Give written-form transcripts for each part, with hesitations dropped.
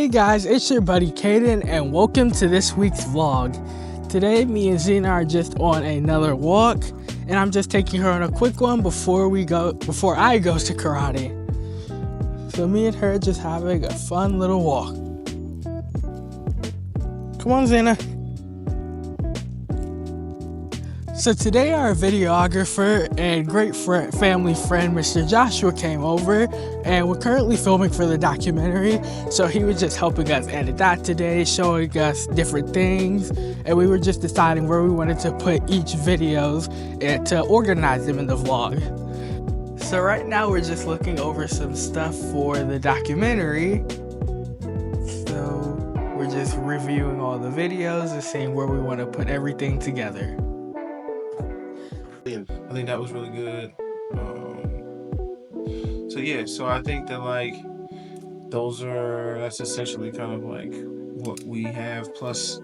Hey guys, it's your buddy Caden and welcome to this week's vlog. Today me and Zena are just on another walk and I'm just taking her on a quick one before I go to karate. So me and her are just having a fun little walk. Come on, Zena. So today our videographer and great family friend Mr. Joshua came over and we're currently filming for the documentary. So he was just helping us edit that today, showing us different things, and we were just deciding where we wanted to put each videos and to organize them in the vlog. So right now we're just looking over some stuff for the documentary. So we're just reviewing all the videos and seeing where we want to put everything together. I think that was really good. So I think that that's essentially kind of like what we have, plus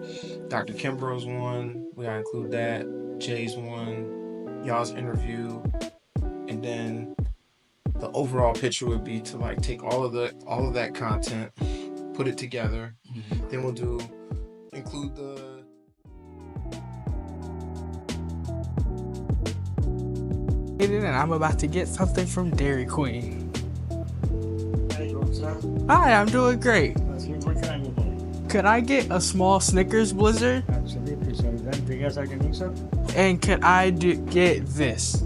Dr. Kimbrough's one, we gotta include that, Jay's one, y'all's interview, and then the overall picture would be to like take all of that content, put it together, then we'll include the And I'm about to get something from Dairy Queen. How you doing, sir? Hi, I'm doing great. What can I do for you? Could I get a small Snickers Blizzard? Absolutely, sir. Is there anything else I can do, sir? And could I get this?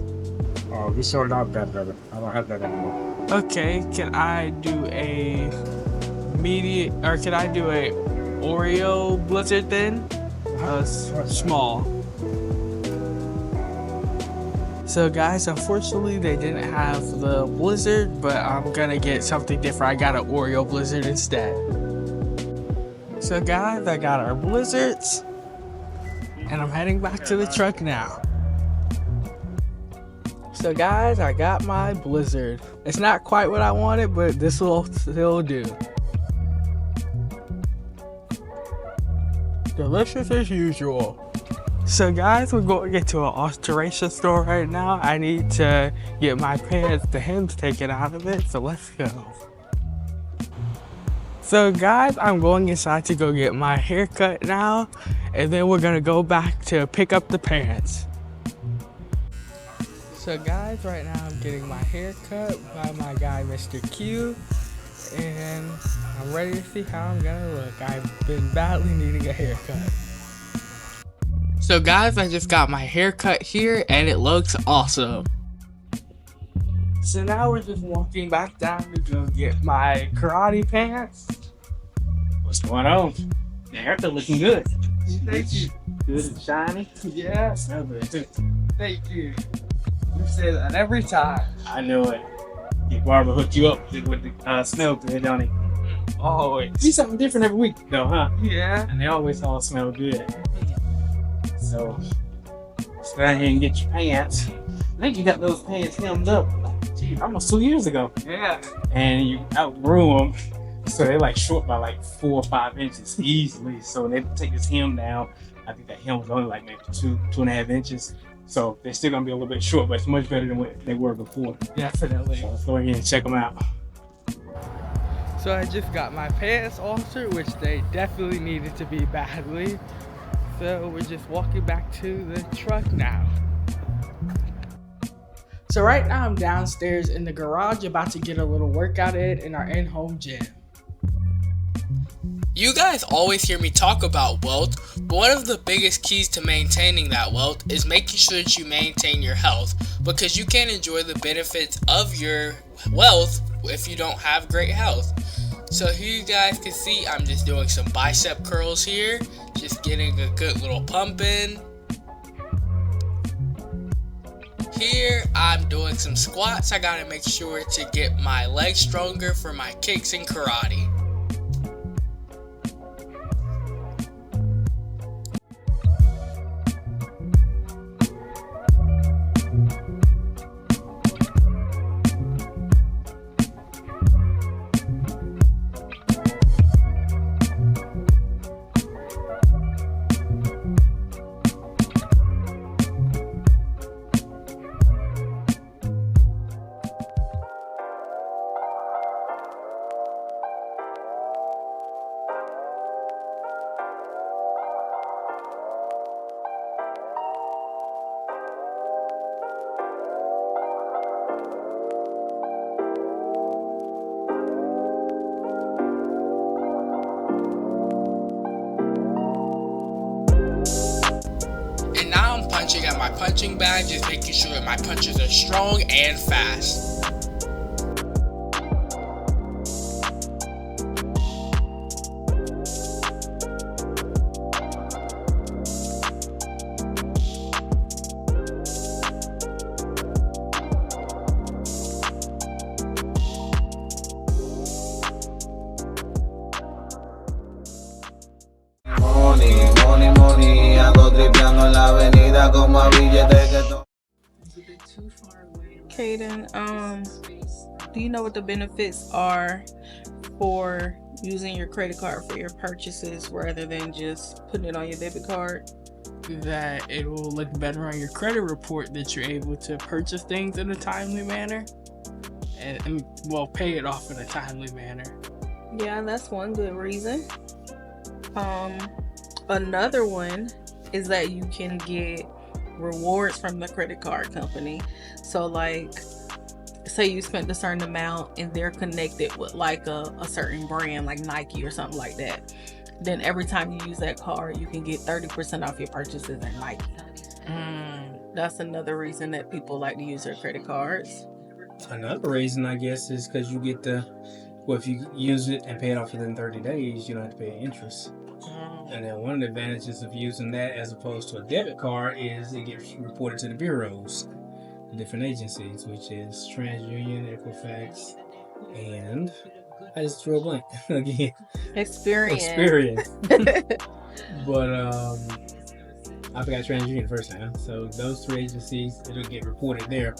Oh, we sold out that, brother. I don't have that anymore. Okay, can I do a medium, or can I do a Oreo Blizzard then? Small. So guys, unfortunately they didn't have the Blizzard, but I'm gonna get something different. I got an Oreo Blizzard instead. So guys, I got our Blizzards, and I'm heading back to the truck now. So guys, I got my Blizzard. It's not quite what I wanted, but this will still do. Delicious as usual. So guys, we're going to get to an alteration store right now. I need to get my pants, the hems taken out of it, so let's go. So guys, I'm going inside to go get my haircut now, and then we're gonna go back to pick up the pants. So guys, right now I'm getting my haircut by my guy Mr. Q, and I'm ready to see how I'm gonna look. I've been badly needing a haircut. So guys, I just got my haircut here and it looks awesome. So now we're just walking back down to go get my karate pants. What's going on? The haircut looking good. Thank you. Good and shiny. Yeah. Smell good too. Thank you. You say that every time. I know it. Your barber hooked you up with the smell good, don't he? Always. See something different every week though, huh? Yeah. And they always all smell good. So, let's go ahead and get your pants. I think you got those pants hemmed up, almost 2 years ago. Yeah. And you outgrew them, so they're like short by like 4 or 5 inches easily. So when they take this hem down, I think that hem was only like maybe 2.5 inches. So they're still gonna be a little bit short, but it's much better than what they were before. Definitely. So let's go ahead and check them out. So I just got my pants altered, which they definitely needed to be badly. So we're just walking back to the truck now. So right now I'm downstairs in the garage about to get a little workout in our in-home gym. You guys always hear me talk about wealth, but one of the biggest keys to maintaining that wealth is making sure that you maintain your health, because you can't enjoy the benefits of your wealth if you don't have great health. So here you guys can see I'm just doing some bicep curls here, just getting a good little pump in. Here I'm doing some squats. I gotta make sure to get my legs stronger for my kicks in karate. punching at my punching bag, just making sure that my punches are strong and fast. Caden, do you know what the benefits are for using your credit card for your purchases rather than just putting it on your debit card? That it will look better on your credit report that you're able to purchase things in a timely manner and well, pay it off in a timely manner. Yeah, that's one good reason. Another one is that you can get rewards from the credit card company. So like, say you spent a certain amount and they're connected with like a certain brand like Nike or something like that, then every time you use that card you can get 30% off your purchases at Nike. That's another reason that people like to use their credit cards. Another reason, I guess, is because you get if you use it and pay it off within 30 days, you don't have to pay interest. And then one of the advantages of using that as opposed to a debit card is it gets reported to the bureaus, the different agencies, which is TransUnion, Equifax, and I just threw a blank again. Experience. But I forgot TransUnion the first time. So those three agencies, it'll get reported there.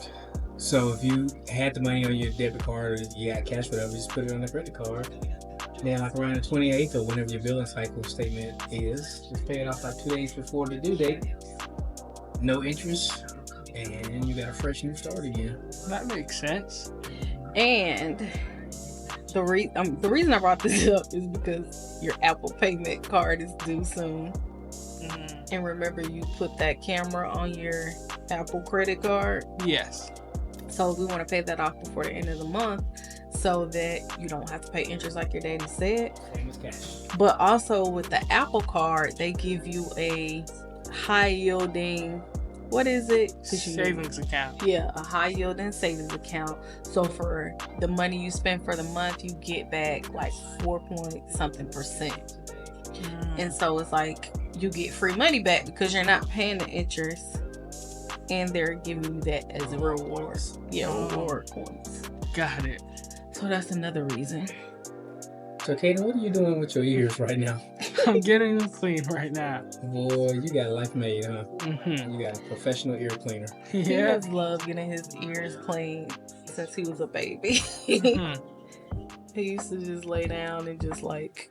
So if you had the money on your debit card or you got cash, whatever, just put it on the credit card. Then like around the 28th or whenever your billing cycle statement is, just pay it off like 2 days before the due date. No interest, and you got a fresh new start again. That makes sense. And the reason I brought this up is because your Apple payment card is due soon. And remember, you put that camera on your Apple credit card? Yes. So we want to pay that off before the end of the month so that you don't have to pay interest like your daddy said. Same as cash. But also with the Apple card, they give you a high yielding, what is it? Savings account. Yeah, a high yielding savings account. So for the money you spend for the month, you get back like 4.something%. And so it's like you get free money back because you're not paying the interest, and they're giving you that as a reward. Yeah, reward points. Got it. So that's another reason. So Caden, what are you doing with your ears right now? I'm getting them clean right now. Boy, you got life made, huh? Mm-hmm. You got a professional ear cleaner. He Yeah. has loved getting his ears cleaned since he was a baby. Mm-hmm. He used to just lay down and just like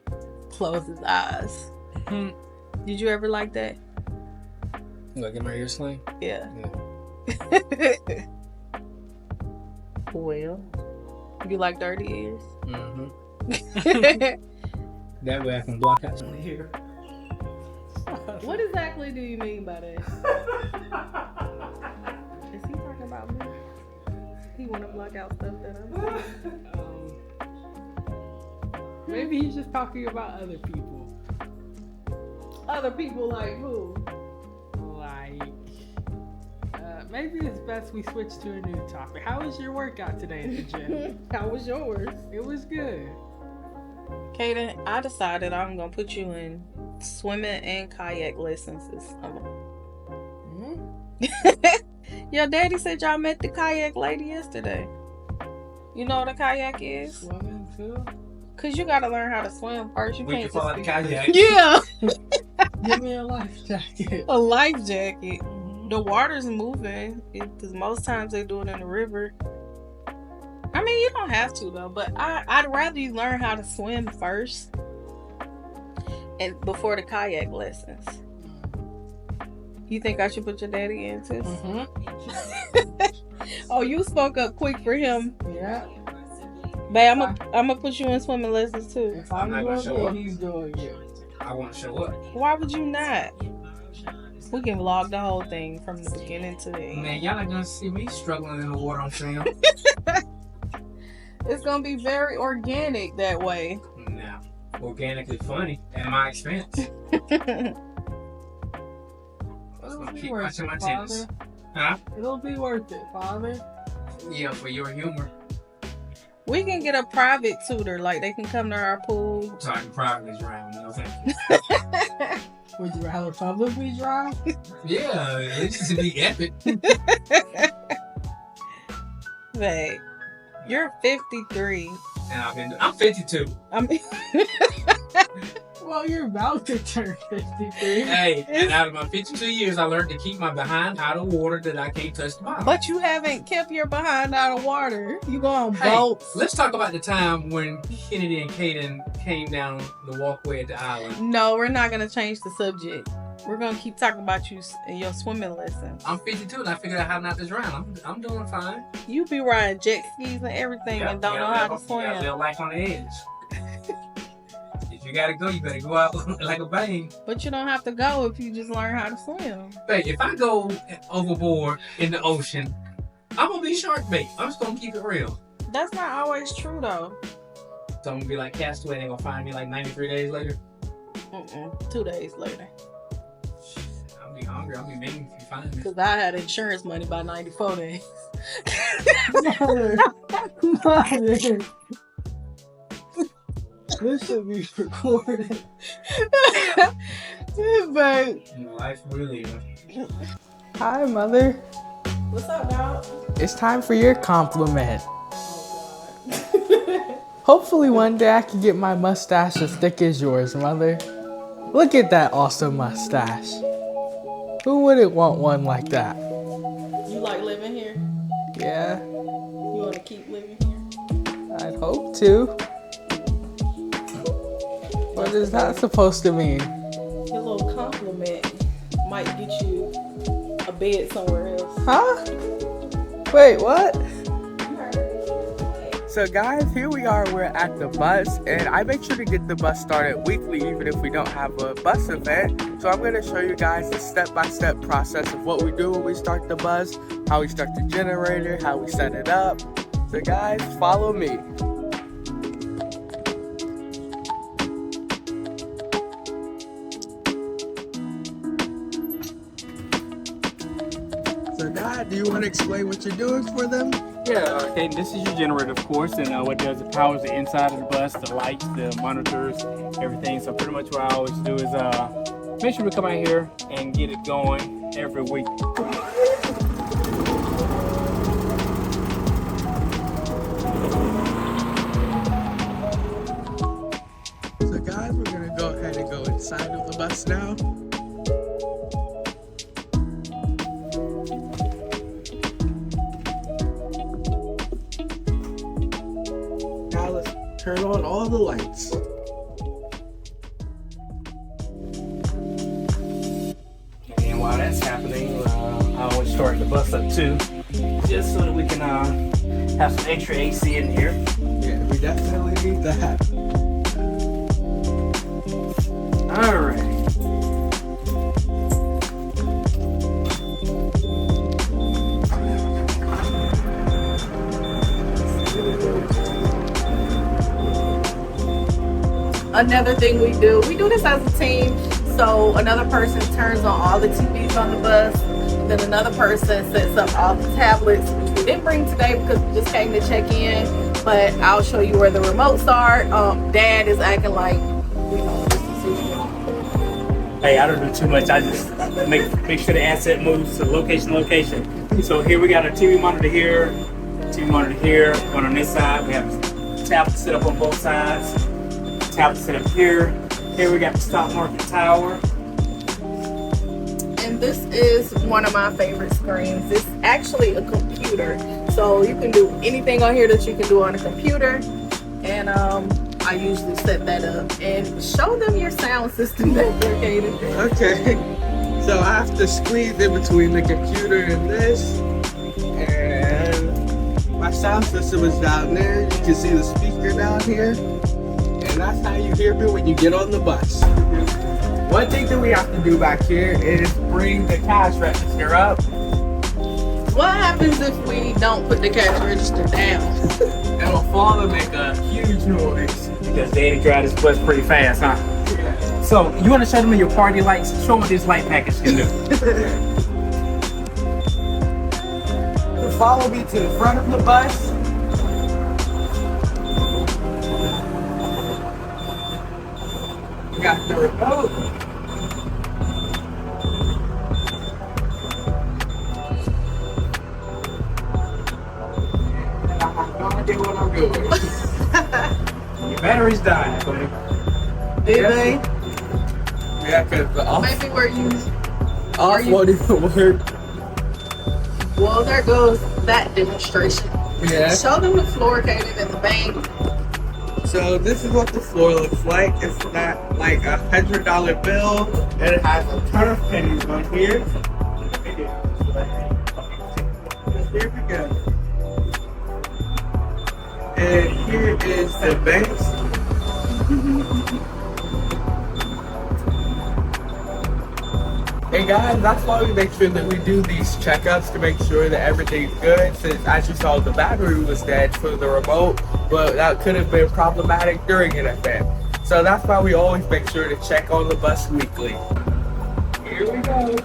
close his eyes. Mm-hmm. Did you ever like that? You gonna get my ears clean? Yeah. Well, you like dirty ears? Mm-hmm. That way I can block out some here. What exactly do you mean by that? Is he talking about me? He want to block out stuff that I'm saying? Maybe he's just talking about other people. Other people like who? Like, maybe it's best we switch to a new topic. How was your workout today at the gym? How was yours? It was good. Caden, I decided I'm going to put you in swimming and kayak lessons this summer. Your daddy said y'all met the kayak lady yesterday. You know what a kayak is? Swimming too? Because you got to learn how to swim first. You We can can't follow the just kayak. Yeah. Give me a life jacket. A life jacket. The water's moving because most times they do it in the river. I mean, you don't have to though, but I'd rather you learn how to swim first and before the kayak lessons. You think I should put your daddy in too? Oh, you spoke up quick for him. Yeah. Babe, I'm gonna put you in swimming lessons too. If I'm not gonna show doing up. it, he's doing it. I want to show up. Why would you not? We can vlog the whole thing from the beginning to the end. Man, y'all not gonna see me struggling in the water on film. It's gonna be very organic that way. Nah, organically funny at my expense. It was keep worth washing it, my Father. tennis. Huh? It'll be worth it, Father. Yeah, for your humor. We can get a private tutor, like they can come to our pool. So I can privately drown. No, thank you. Would you rather publicly drive? Yeah, it's just to be epic. Babe, you're 53. And I'm 52. I mean, Well, you're about to turn 53. Hey, and out of my 52 years, I learned to keep my behind out of water that I can't touch the bottom. but you haven't kept your behind out of water. You go on Hey, boats. let's talk about the time when Kennedy and Caden came down the walkway at the island. No, we're not gonna change the subject. We're gonna keep talking about you and your swimming lessons. I'm 52 and I figured out how not to drown. I'm doing fine. You be riding jet skis and everything and don't know how to swim. Yeah, life on the edge. If you gotta go, you better go out like a bang. But you don't have to go if you just learn how to swim. But if I go overboard in the ocean, I'm gonna be shark bait. I'm just gonna keep it real. That's not always true though. So I'm gonna be like Castaway and they're gonna find me like 93 days later. 2 days later. I'll be hungry. I'll be mean if you find me. Because I had insurance money by 94 days. Mother. Mother. This should be recorded. But Life really. hi, Mother. What's up, dog? It's time for your compliment. Oh, Hopefully one day I can get my mustache as thick as yours, Mother. Look at that awesome mustache. Who wouldn't want one like that? God. You like living here? Yeah, You want to keep living here? I'd hope to. What is that supposed to mean? Your little compliment might get you a bed somewhere else. Huh? Wait, what? So guys, here we are, we're at the bus, and I make sure to get the bus started weekly even if we don't have a bus event. So I'm gonna show you guys the step-by-step process of what we do when we start the bus, how we start the generator, how we set it up. So guys, follow me. So Dad, do you want to explain what you're doing for them? Yeah, okay, this is your generator, of course, and what it does, it powers the inside of the bus, the lights, the monitors, everything. So pretty much what I always do is make sure we come out here and get it going every week. So guys, we're gonna go ahead and go inside of the bus now. Now let's turn on all the lights. And while that's happening, I always start the bus up too, just so that we can have some extra AC in here. Yeah, we definitely need that. Alright. Another thing we do this as a team. So another person turns on all the TVs on the bus. Then another person sets up all the tablets, which we didn't bring today because we just came to check in. But I'll show you where the remotes are. Dad is acting like, you know, this is his. Hey, I don't do too much. I just make sure the asset moves to location. So here we got a TV monitor here, one on this side. We have a tablet set up on both sides. Tablet set up here. Here we got the stock market tower. And this is one of my favorite screens. It's actually a computer. So you can do anything on here that you can do on a computer. And I usually set that up and show them your sound system back there, Caden. Okay. So I have to squeeze in between the computer and this. And my sound system is down there. You can see the speaker down here. And that's how you hear me when you get on the bus. One thing that we have to do back here is bring the cash register up. What happens if we don't put the cash register down? It'll fall and make a huge noise. Because Daddy drives this bus pretty fast, huh? Yeah. So you want to show them your party lights? Show them what this light package can do. follow me to the front of the bus. We got the remote. And I have no idea what I'm doing. Your battery's dying, buddy. Did they? Yeah, because the off Maybe we're using. won't even work. Well, there goes that demonstration. Yeah. Show them the floor, Caden, at the bank. So this is what the floor looks like. It's not like $100 bill, and it has a ton of pennies on here. Here we go. And here is the banks. Hey guys, that's why we make sure that we do these checkups to make sure that everything's good, since as you saw the battery was dead for the remote, but that could have been problematic during an event. So that's why we always make sure to check on the bus weekly. Here we go.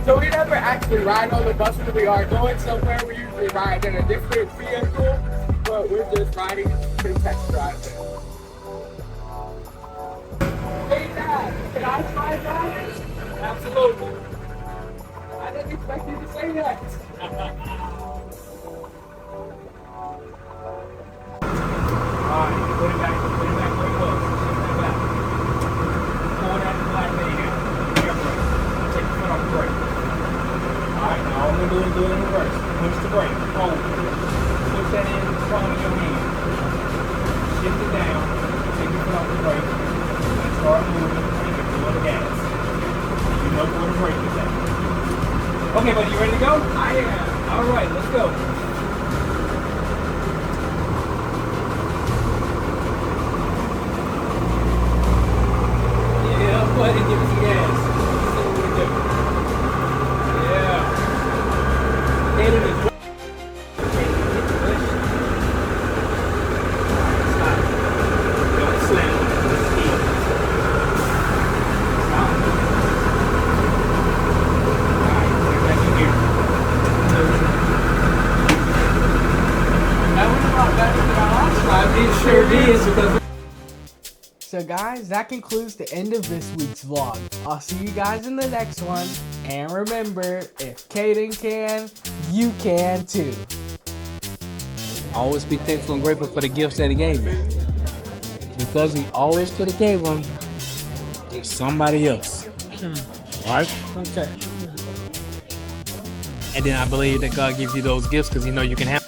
So we never actually ride on the bus when we are going somewhere. We usually ride in a different vehicle, but we're just riding to test drive it. Hey Dad, can I try that? Absolutely. I didn't expect you to say that. Alright, put it back where it was. Shift it back. Pull that flat thing out. Take your foot off the brake. Alright, now all we're doing is do it in reverse. Push the brake. Hold it. Push that in the front of your hand. Shift it down. Take your foot off the brake. And start moving. And give it a little gas. You know where the brake is at. Okay, buddy, you ready to go? I am. Alright, let's go. Yeah, buddy, give us some gas. Let's see what we do. Yeah. Caden is stop. Don't slam on it. Just eat. Stop. Alright, get back in here. That was a lot better than our last ride. It sure is because So guys, that concludes the end of this week's vlog. I'll see you guys in the next one. And remember, if Caden can, you can too. Always be thankful and grateful for the gifts that he gave me. Because he always could have gave them to somebody else. Right? Okay. And then I believe that God gives you those gifts because you know you can have